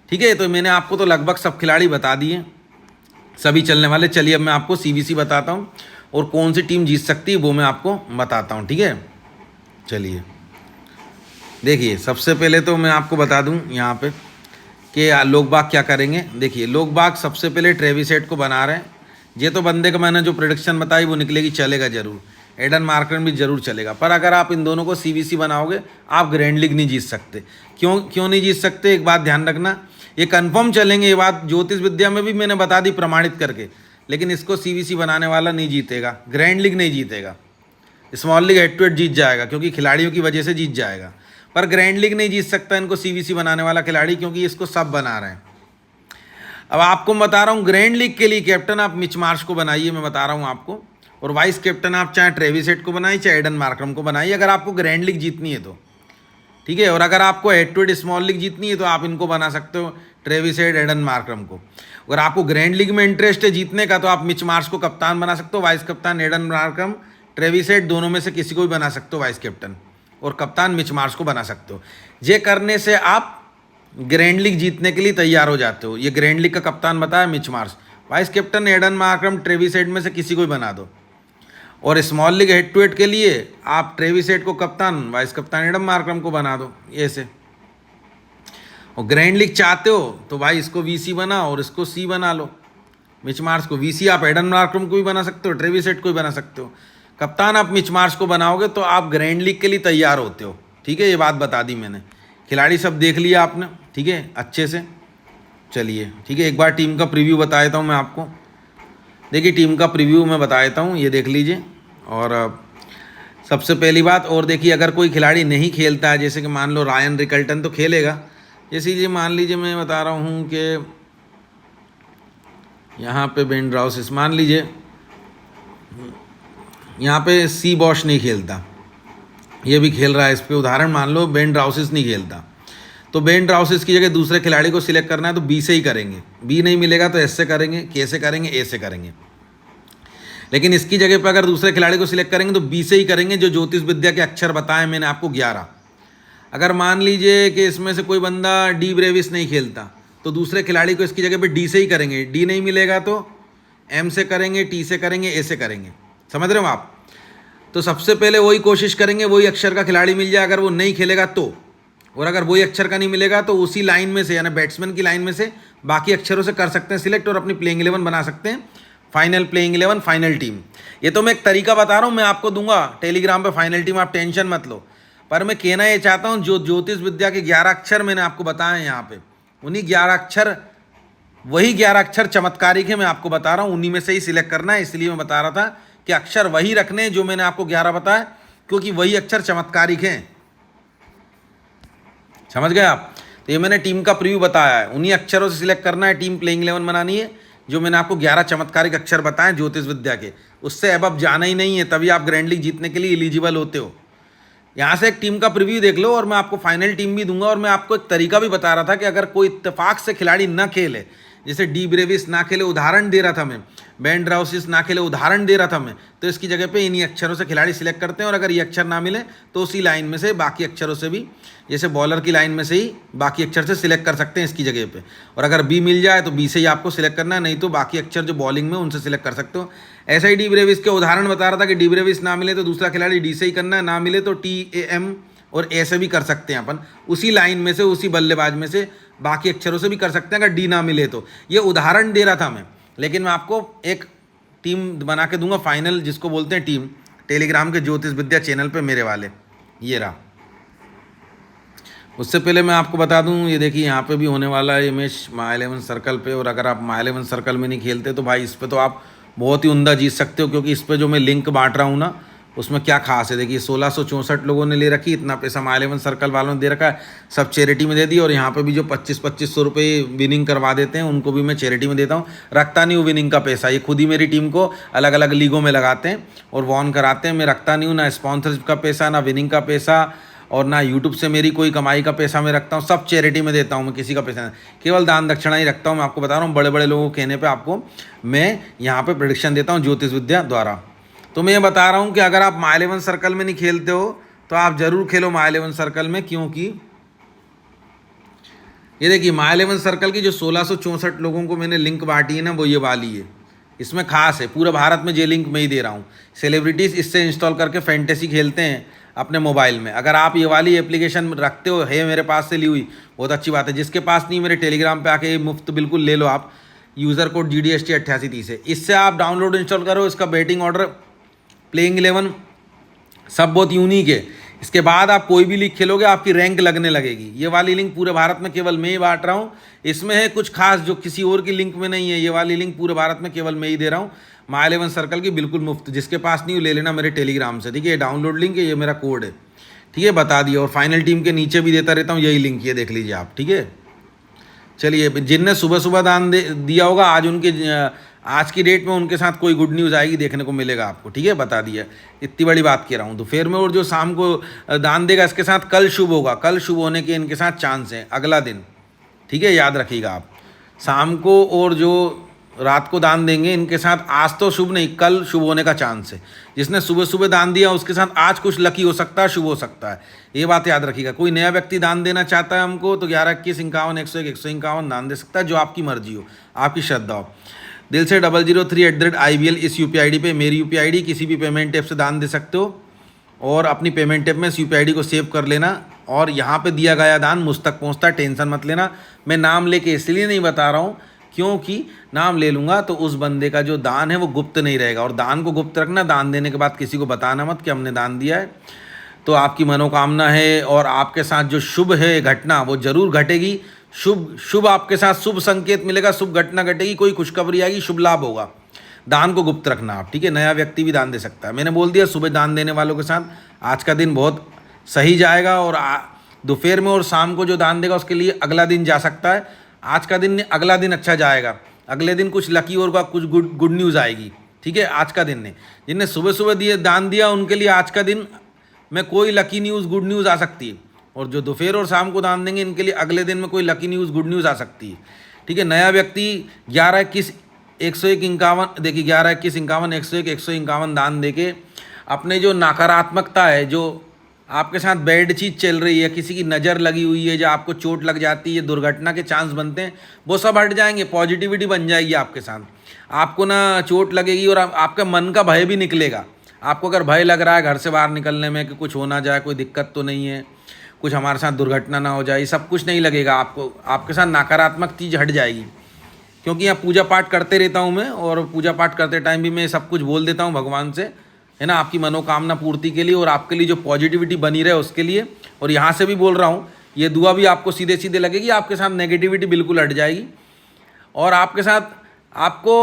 ठीक है। तो मैंने आपको तो लगभग सब खिलाड़ी बता दिए, सभी चलने वाले। चलिए अब मैं आपको सीबीसी बताता हूँ, और कौन सी टीम जीत सकती है वो मैं आपको बताता हूँ, ठीक है। चलिए देखिए, सबसे पहले तो मैं आपको बता दूँ यहाँ पे कि लोग बाग क्या करेंगे। देखिए, लोग बाग सबसे पहले ट्रेविस हेड को बना रहे हैं। ये तो बंदे का मैंने जो प्रेडिक्शन बताई वो निकलेगी, चलेगा जरूर। एडन मार्करम भी जरूर चलेगा, पर अगर आप इन दोनों को सीबीसी बनाओगे आप ग्रैंड लीग नहीं जीत सकते। क्यों नहीं जीत सकते, एक बात ध्यान रखना, ये कंफर्म चलेंगे, ये बात ज्योतिष विद्या में भी मैंने बता दी प्रमाणित करके। लेकिन इसको सीबीसी बनाने वाला नहीं जीतेगा, ग्रैंड लीग नहीं जीतेगा। Small league head to head जीत जाएगा, क्योंकि खिलाड़ियों की वजह से जीत जाएगा, पर ग्रैंड लीग नहीं जीत सकता इनको सीबीसी बनाने वाला खिलाड़ी, क्योंकि इसको सब बना रहे हैं। अब आपको बता रहा हूँ, ग्रैंड लीग के लिए कैप्टन आप मिच मार्श को बनाइए, मैं बता रहा हूँ आपको। और वाइस कैप्टन आप चाहे ट्रेविस हेड को बनाइए, चाहे एडन मार्करम को बनाइए, अगर आपको ग्रैंड लीग जीतनी है तो, ठीक है। और अगर आपको head to head small league जीतनी है तो आप इनको बना सकते हो, ट्रेविस हेड, एडन मार्करम को। अगर आपको ग्रैंड लीग में इंटरेस्ट है जीतने का तो आप मिच मार्श को कप्तान बना सकते हो, वाइस कप्तान एडन मार्करम, ट्रेविस हेड, दोनों में से किसी को भी बना सकते हो वाइस कैप्टन, और कप्तान मिच मार्श को बना सकते हो। ये करने से आप ग्रैंड लीग जीतने के लिए तैयार हो जाते हो। ये ग्रैंड लीग का कप्तान बताया Mitch Marsh, vice captain Aiden Markram, Travis Head में से किसी को भी बना दो। और small league head to head के लिए आप ट्रेविस हेड को कप्तान, वाइस कप्तान एडन मार्करम को बना दो, ऐसे। और ग्रैंड लीग चाहते हो तो भाई इसको वीसी बना और इसको सी बना लो। मिच मार्श को वीसी आप एडन मार्करम को भी बना सकते हो, ट्रेविस हेड को भी बना सकते हो। कप्तान आप मिच मार्श को बनाओगे तो आप ग्रैंड लीग के लिए तैयार होते हो, ठीक है। ये बात बता दी मैंने, खिलाड़ी सब देख लिया आपने, ठीक है, अच्छे से। चलिए ठीक है, एक बार टीम का प्रीव्यू बता देता हूँ मैं आपको। देखिए, टीम का प्रीव्यू मैं बता देता हूँ, ये देख लीजिए। और सबसे पहली बात, और देखिए, अगर कोई खिलाड़ी नहीं खेलता है, जैसे कि मान लो रायन रिकल्टन तो खेलेगा, जैसे ये मान लीजिए मैं बता रहा हूँ कि यहाँ पे बेन ड्राउसिस मान लीजिए, यहाँ पे सी बॉश नहीं खेलता, ये भी खेल रहा है, इस पर उदाहरण मान लो बेन ड्राउसिस नहीं खेलता, तो बेन ड्राउसिस की जगह दूसरे खिलाड़ी को सिलेक्ट करना है तो बी से ही करेंगे। बी नहीं मिलेगा तो एस से करेंगे, के से करेंगे, ए से करेंगे। लेकिन इसकी जगह पर अगर दूसरे खिलाड़ी को सिलेक्ट करेंगे तो बी से ही करेंगे, जो ज्योतिष विद्या के अक्षर बताए मैंने आपको 11। अगर मान लीजिए कि इसमें से कोई बंदा डी ब्रेविस नहीं खेलता तो दूसरे खिलाड़ी को इसकी जगह पे डी से ही करेंगे। डी नहीं मिलेगा तो एम से करेंगे, टी से करेंगे, ए से करेंगे। समझ रहे हो आप? तो सबसे पहले वही कोशिश करेंगे, वही अक्षर का खिलाड़ी मिल जाए। अगर वो नहीं खेलेगा तो, और अगर वही अक्षर का नहीं मिलेगा तो उसी लाइन में से, यानी बैट्समैन की लाइन में से बाकी अक्षरों से कर सकते हैं सिलेक्ट, और अपनी प्लेइंग 11 बना सकते हैं। Final playing 11, final team. ये तो मैं एक तरीका बता रहा हूँ, मैं आपको दूंगा टेलीग्राम पे फाइनल टीम, आप टेंशन मत लो। पर मैं कहना ये चाहता हूँ, जो ज्योतिष विद्या के 11 अक्षर मैंने आपको बताए हैं यहाँ पे, उन्हीं 11 अक्षर, वही 11 अक्षर चमत्कारिक है, मैं आपको बता रहा हूँ, उन्हीं में से ही सिलेक्ट करना है। इसलिए मैं बता रहा था कि अक्षर वही रखने जो मैंने आपको 11 बताया, क्योंकि वही अक्षर चमत्कारिक हैं। समझ गए आप? तो ये मैंने टीम का प्रीव्यू बताया है, उन्हीं अक्षरों से सिलेक्ट करना है, टीम प्लेइंग 11 बनानी है, जो मैंने आपको 11 चमत्कारिक अक्षर बताए ज्योतिष विद्या के। उससे अब जाना ही नहीं है, तभी आप ग्रैंड लीग जीतने के लिए एलिजिबल होते हो। यहाँ से एक टीम का प्रीव्यू देख लो, और मैं आपको फाइनल टीम भी दूंगा। और मैं आपको एक तरीका भी बता रहा था कि अगर कोई इत्तेफाक से खिलाड़ी ना खेले, जैसे डी ब्रेविस ना खेले, उदाहरण दे रहा था मैं, बेन ड्राउसिस ना खेले, उदाहरण दे रहा था मैं, तो इसकी जगह पे इन्हीं अक्षरों से खिलाड़ी सिलेक्ट करते हैं। और अगर ये अक्षर ना मिले तो उसी लाइन में से बाकी अक्षरों से भी, जैसे बॉलर की लाइन में से ही बाकी अक्षर से सिलेक्ट कर सकते हैं इसकी जगह पे। और अगर बी मिल जाए तो बी से ही आपको सिलेक्ट करना है, नहीं तो बाकी अक्षर जो बॉलिंग में उनसे सिलेक्ट कर सकते हो। ऐसा ही डी ब्रेविस के उदाहरण बता रहा था कि डी ब्रेविस ना मिले तो दूसरा खिलाड़ी डी से ही करना है, ना मिले तो टी, ए, एम और ऐसे भी कर सकते हैं अपन, उसी लाइन में से, उसी बल्लेबाज में से बाकी अक्षरों से भी कर सकते हैं अगर डी ना मिले तो। ये उदाहरण दे रहा था मैं, लेकिन मैं आपको एक टीम बना के दूंगा फाइनल, जिसको बोलते हैं टीम, टेलीग्राम के ज्योतिष विद्या चैनल पे मेरे वाले, ये रहा। उससे पहले मैं आपको बता दूं, ये देखिए यहाँ पे भी होने वाला है ये मैच माई 11 सर्कल पे। और अगर आप माई 11 सर्कल में नहीं खेलते तो भाई इस पर तो आप बहुत ही उम्दा जीत सकते हो, क्योंकि इस पर जो मैं लिंक बांट रहा हूँ ना, उसमें क्या खास है, देखिए 1664 लोगों ने ले रखी, इतना पैसा माय 11 सर्कल वालों ने दे रखा है, सब चैरिटी में दे दी। और यहाँ पे भी जो 25-2500 रुपये विनिंग करवा देते हैं उनको भी मैं चैरिटी में देता हूँ, रखता नहीं हूँ विनिंग का पैसा। ये खुद ही मेरी टीम को अलग अलग लीगों में लगाते हैं और वॉन कराते हैं, मैं रखता नहीं हूँ ना स्पॉन्सरशिप का पैसा, ना विनिंग का पैसा, और ना यूट्यूब से मेरी कोई कमाई का पैसा मैं रखता हूँ, सब चैरिटी में देता हूँ मैं, किसी का पैसा नहीं, केवल दान दक्षिणा ही रखता हूँ। मैं आपको बता रहा हूँ, बड़े बड़े लोगों के कहने पे आपको मैं यहाँ पे प्रेडिक्शन देता हूँ ज्योतिष विद्या द्वारा। तो मैं ये बता रहा हूँ कि अगर आप माय 11 सर्कल में नहीं खेलते हो तो आप ज़रूर खेलो माय 11 सर्कल में, क्योंकि ये देखिए माय 11 सर्कल की जो 1664 लोगों को मैंने लिंक बांटी है ना, वो ये वाली है। इसमें खास है, पूरे भारत में ये लिंक मैं ही दे रहा हूँ। सेलिब्रिटीज़ इससे इंस्टॉल करके फैंटेसी खेलते हैं अपने मोबाइल में। अगर आप ये वाली एप्लीकेशन रखते हो, है मेरे पास से ली हुई, बहुत अच्छी बात है। जिसके पास नहीं, मेरे टेलीग्राम पे आके मुफ्त बिल्कुल ले लो आप, यूज़र कोड GDST 8830 है। इससे आप डाउनलोड इंस्टॉल करो, इसका बैटिंग ऑर्डर, प्लेइंग 11 सब बहुत यूनिक है। इसके बाद आप कोई भी लीग खेलोगे आपकी रैंक लगने लगेगी। ये वाली लिंक पूरे भारत में केवल मैं ही बांट रहा हूँ। इसमें है कुछ खास जो किसी और की लिंक में नहीं है। ये वाली लिंक पूरे भारत में केवल मैं ही दे रहा हूँ, माय 11 सर्कल की बिल्कुल मुफ्त। जिसके पास नहीं ले लेना मेरे टेलीग्राम से, ठीक है। ये डाउनलोड लिंक है, ये मेरा कोड है, ठीक है, बता दिया। और फाइनल टीम के नीचे भी देता रहता हूँ यही लिंक, ये देख लीजिए आप, ठीक है। चलिए, जिनने सुबह सुबह दान दिया होगा आज उनके, आज की डेट में उनके साथ कोई गुड न्यूज़ आएगी, देखने को मिलेगा आपको, ठीक है, बता दिया। इतनी बड़ी बात कह रहा हूँ। दोपहर में और जो शाम को दान देगा इसके साथ कल शुभ होगा, कल शुभ होने के इनके साथ चांस हैं, अगला दिन, ठीक है, याद रखिएगा आप। शाम को और जो रात को दान देंगे इनके साथ आज तो शुभ नहीं, कल शुभ होने का चांस है। जिसने सुबह सुबह दान दिया उसके साथ आज कुछ लकी हो सकता है, शुभ हो सकता है, ये बात याद रखिएगा। कोई नया व्यक्ति दान देना चाहता है हमको तो 11 21 51 101 151 दान दे सकता है, जो आपकी मर्जी हो, आपकी श्रद्धा हो। दिल से 003@IBL इस UPI ID पे, मेरी UPI ID, किसी भी पेमेंट ऐप से दान दे सकते हो। और अपनी पेमेंट ऐप में इस UPI ID को सेव कर लेना। और यहाँ पे दिया गया दान मुझ तक पहुँचता है, टेंशन मत लेना। मैं नाम लेके इसलिए नहीं बता रहा हूँ क्योंकि नाम ले लूँगा तो उस बंदे का जो दान है वो गुप्त नहीं रहेगा। और दान को गुप्त रखना, दान देने के बाद किसी को बताना मत कि हमने दान दिया है। तो आपकी मनोकामना है और आपके साथ जो शुभ है घटना वो जरूर घटेगी। शुभ आपके साथ शुभ संकेत मिलेगा, शुभ घटना घटेगी, कोई खुशखबरी आएगी, शुभ लाभ होगा। दान को गुप्त रखना आप, ठीक है। नया व्यक्ति भी दान दे सकता है, मैंने बोल दिया। सुबह दान देने वालों के साथ आज का दिन बहुत सही जाएगा। और दोपहर में और शाम को जो दान देगा उसके लिए अगला दिन जा सकता है। आज का दिन अगला दिन अच्छा जाएगा, अगले दिन कुछ लकी होगा, कुछ गुड न्यूज़ आएगी, ठीक है। आज का दिन ने, जिनने सुबह सुबह दान दिया उनके लिए आज का दिन में कोई लकी न्यूज़, गुड न्यूज़ आ सकती है। और जो दोपहर और शाम को दान देंगे इनके लिए अगले दिन में कोई लकी न्यूज़, गुड न्यूज़ आ सकती है, ठीक है। नया व्यक्ति 11 21 101 51, देखिए 11 21 51 101 151 दान देके अपने जो नकारात्मकता है, जो आपके साथ बैड चीज़ चल रही है, किसी की नज़र लगी हुई है, जो आपको चोट लग जाती है, दुर्घटना के चांस बनते हैं, वो सब हट जाएंगे। पॉजिटिविटी बन जाएगी आपके साथ। आपको ना चोट लगेगी और आपके मन का भय भी निकलेगा। आपको अगर भय लग रहा है घर से बाहर निकलने में कि कुछ हो ना जाए, कोई दिक्कत तो नहीं है, कुछ हमारे साथ दुर्घटना ना हो जाए, ये सब कुछ नहीं लगेगा आपको। आपके साथ नकारात्मक चीज़ हट जाएगी। क्योंकि यहाँ पूजा पाठ करते रहता हूँ मैं, और पूजा पाठ करते टाइम भी मैं सब कुछ बोल देता हूँ भगवान से, है ना, आपकी मनोकामना पूर्ति के लिए और आपके लिए जो पॉजिटिविटी बनी रहे उसके लिए। और यहाँ से भी बोल रहा हूँ, ये दुआ भी आपको सीधे सीधे लगेगी, आपके साथ नेगेटिविटी बिल्कुल हट जाएगी और आपके साथ आपको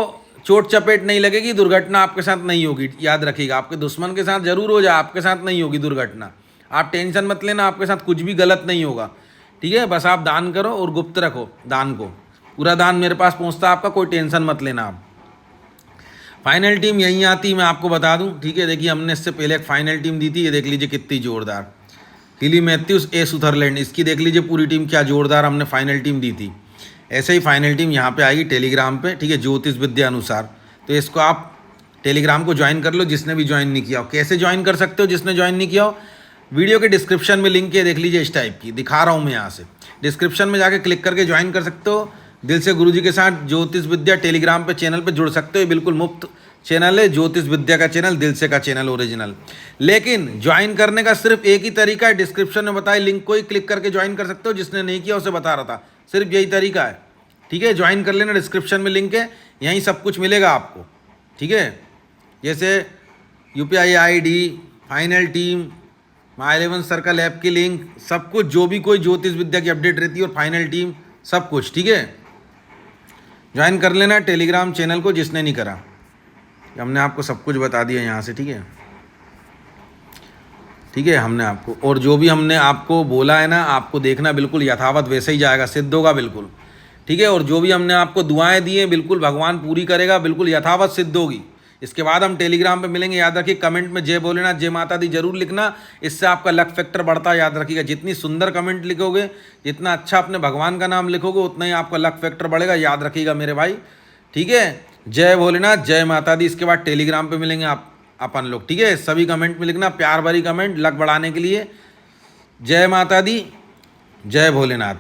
चोट चपेट नहीं लगेगी, दुर्घटना आपके साथ नहीं होगी। याद रखिएगा, आपके दुश्मन के साथ जरूर हो जाए, आपके साथ नहीं होगी दुर्घटना। आप टेंशन मत लेना, आपके साथ कुछ भी गलत नहीं होगा, ठीक है। बस आप दान करो और गुप्त रखो दान को, पूरा दान मेरे पास पहुँचता है आपका, कोई टेंशन मत लेना आप। फाइनल टीम यहीं आती, मैं आपको बता दूं, ठीक है। देखिए हमने इससे पहले एक फाइनल टीम दी थी, ये देख लीजिए कितनी जोरदार, हिली मैथ्यूज, ए सुथरलैंड, इसकी देख लीजिए पूरी टीम क्या जोरदार हमने फाइनल टीम दी थी। ऐसे ही फाइनल टीम यहाँ पे आएगी टेलीग्राम पे, ठीक है, ज्योतिष विद्या अनुसार। तो इसको आप टेलीग्राम को ज्वाइन कर लो, जिसने भी ज्वाइन नहीं किया हो। कैसे ज्वाइन कर सकते हो जिसने ज्वाइन नहीं किया हो? वीडियो के डिस्क्रिप्शन में लिंक है, देख लीजिए, इस टाइप की दिखा रहा हूँ मैं यहाँ से। डिस्क्रिप्शन में जाके क्लिक करके ज्वाइन कर सकते हो। दिल से गुरुजी के साथ ज्योतिष विद्या टेलीग्राम पे चैनल पे जुड़ सकते हो, बिल्कुल मुफ्त चैनल है, ज्योतिष विद्या का चैनल, दिल से का चैनल ओरिजिनल। लेकिन ज्वाइन करने का सिर्फ एक ही तरीका है, डिस्क्रिप्शन में बताए लिंक को ही क्लिक करके ज्वाइन कर सकते हो। जिसने नहीं किया उसे बता रहा था, सिर्फ यही तरीका है, ठीक है। ज्वाइन कर लेना, डिस्क्रिप्शन में लिंक है, यहीं सब कुछ मिलेगा आपको, ठीक है। जैसे UPI ID, final team, my 11 circle app की लिंक, सब कुछ, जो भी कोई ज्योतिष विद्या की अपडेट रहती है और फाइनल टीम, सब कुछ, ठीक है। ज्वाइन कर लेना टेलीग्राम चैनल को जिसने नहीं करा, हमने आपको सब कुछ बता दिया यहाँ से, ठीक है। ठीक है। हमने आपको, और जो भी हमने आपको बोला है ना, आपको देखना बिल्कुल यथावत वैसे ही जाएगा, सिद्ध होगा बिल्कुल, ठीक है। और जो भी हमने आपको दुआएं दी हैं बिल्कुल भगवान पूरी करेगा, बिल्कुल यथावत सिद्ध होगी। इसके बाद हम टेलीग्राम पे मिलेंगे। याद रखिए कमेंट में जय भोलेनाथ जय माता दी जरूर लिखना, इससे आपका लक फैक्टर बढ़ता है। याद रखिएगा जितनी सुंदर कमेंट लिखोगे, जितना अच्छा अपने भगवान का नाम लिखोगे, उतना ही आपका लक फैक्टर बढ़ेगा। याद रखिएगा मेरे भाई, ठीक है। जय भोलेनाथ जय माता दी। इसके बाद टेलीग्राम पे मिलेंगे अपन लोग, ठीक है। सभी कमेंट में लिखना, प्यार भरी कमेंट लक बढ़ाने के लिए। जय माता दी, जय भोलेनाथ।